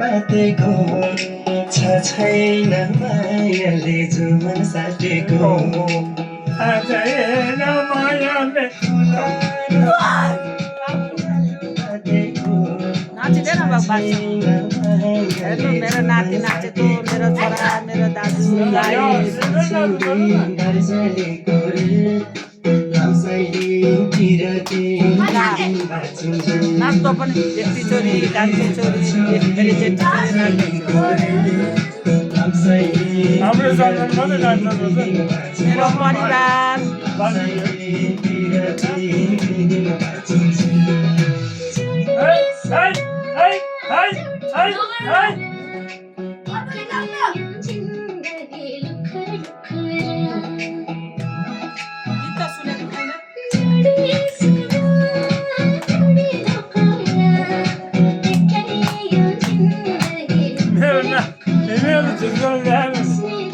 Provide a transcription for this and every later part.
बातेको छ छैन मायाले जो मन साटेको छैन मायाले नाचिँदैन बाबा हेर्नु मेरो नाति नाचेको मेरो छोरा मेरो दाजुलाई नाच्दो पनि जेठी छोरी कान्छी छोरी फेरि जेठी छोरी मेरो परिवार गीत त सुनेको छैन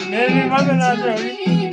Maybe I'm not a